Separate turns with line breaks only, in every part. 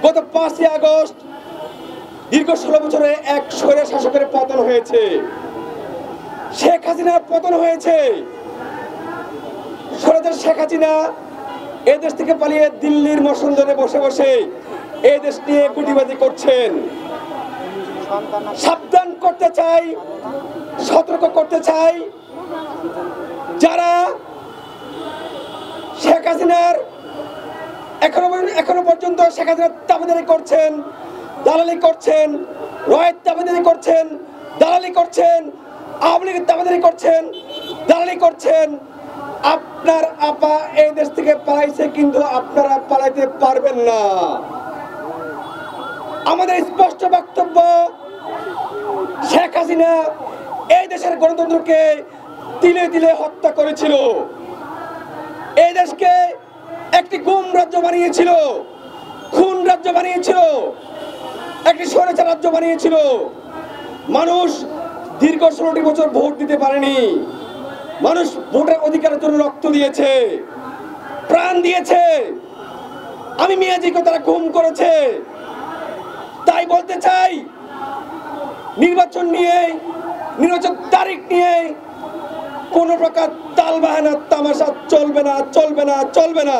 গত 5ই আগস্ট দীর্ঘ 16 বছরে এক স্বৈর শাসকের পতন হয়েছে, শেখ হাসিনার পতন হয়েছে। স্বৈরাচার শেখ হাসিনা এই দেশ থেকে পালিয়ে দিল্লির মসনদে বসে বসে এই দেশ নিয়ে গুটিবাজি করছেন। সাবধান করতে চাই, সতর্ক করতে চাই, যারা শেখ হাসিনার এখনো পর্যন্ত শেখ হাসিনার দাবিদারি করছেন, দালালি করছেন, রয়ের দাবিদারি করছেন, দালালি করছেন, আওয়ামী লীগের দাবিদারি করছেন, দালালি করছেন। আপনার আপা এই দেশ থেকে পালাইছে, কিন্তু আপনারা পালাইতে পারবেন না। আমাদের স্পষ্ট বক্তব্য, শেখ হাসিনা এই দেশের গণতন্ত্রকে তিলে তিলে হত্যা করেছিল, এই দেশকে একটি গুম রাজ্য বানিয়েছিল, খুন রাজ্য বানিয়েছিল, একটি স্বৈরাচার রাজ্য বানিয়েছিল। মানুষ দীর্ঘ 16টি বছর ভোট দিতে পারেনি। মানুষ ভোটের অধিকারের জন্য রক্ত দিয়েছে, প্রাণ দিয়েছে। আমি মিয়াজিকে তারা গুম করেছে। তাই বলতে চাই, নির্বাচন নিয়ে, নির্বাচন তারিখ নিয়ে কোন প্রকার তালবাহানা তামাশা চলবে না, চলবে না, চলবে না।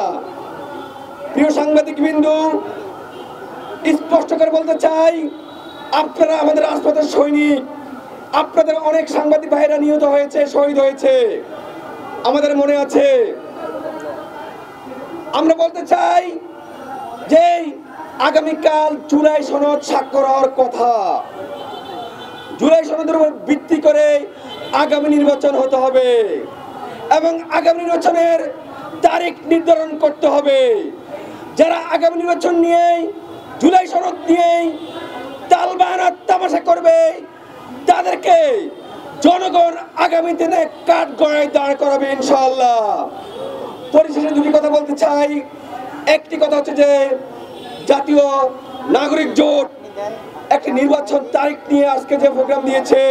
প্রিয় সাংবাদিক বিন্দু, স্পষ্ট করে বলতে চাই, আপনারা আমাদের রাজপথের সৈনিক। আপনাদের অনেক সাংবাদিক ভাইরা নিহত হয়েছে, শহীদ হয়েছে, আমাদের মনে আছে। আমরা বলতে চাই যে আগামীকাল জুলাই সনদ স্বাক্ষর হওয়ার কথা। জুলাই সনদের উপর ভিত্তি করে আগামী নির্বাচন হতে হবে এবং আগামী নির্বাচনের তারিখ নির্ধারণ করতে হবে। যারা আগামী নির্বাচন নিয়ে, জুলাই সনদ নিয়ে তালবাহানা তামাশা করবে, তাদেরকে জনগণ আগামী দিনে কাঠ গড়ায় দাঁড় করাবে ইনশাআল্লাহ। পরিশেষে দুটি কথা বলতে চাই। একটি কথা হচ্ছে যে জাতীয় নাগরিক জোট একটি নির্বাচন তারিখ নিয়ে আজকে যে প্রোগ্রাম দিয়েছে,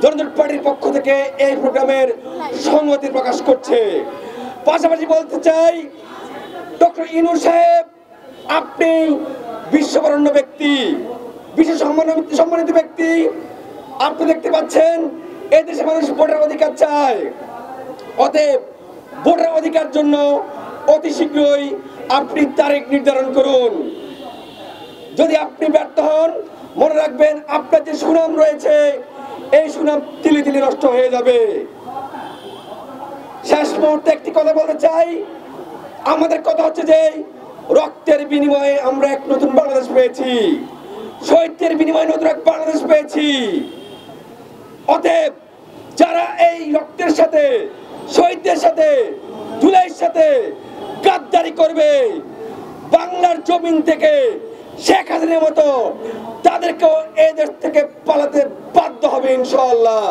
জনজোট পার্টির পক্ষ থেকে এই প্রোগ্রামের সংহতি প্রকাশ করছে। পাশাপাশি বলতে চাই, ডক্টর ইউনূস সাহেব, আপনি বিশ্ববরেণ্য ব্যক্তি, বিশ্ব সম্মানিত ব্যক্তি। আপনি দেখতে পাচ্ছেন এই দেশে মানুষ ভোটের অধিকার চায়। অতএব ভোটের অধিকার জন্য অতি শীঘ্রই আপনি তারিখ নির্ধারণ করুন। যদি আপনি ব্যর্থ হন, মনে রাখবেন আপনার যে সুনাম রয়েছে, এই সুনাম তিলে তিলে নষ্ট হয়ে যাবে। শেষ মুহূর্তে একটি কথা বলতে চাই। আমাদের কথা হচ্ছে যে রক্তের বিনিময়ে আমরা এক নতুন বাংলাদেশ পেয়েছি, শহীদের বিনিময়ে নতুন এক বাংলাদেশ পেয়েছি। অতএব যারা এই রক্তের সাথে, শহীদদের সাথে, জুলাইয়ের সাথে গাদ্দারি করবে, বাংলার জমিন থেকে শেখ হাসিনার মতো তাদেরকেও এই দেশ থেকে পালাতে বাধ্য হবে ইনশাআল্লাহ।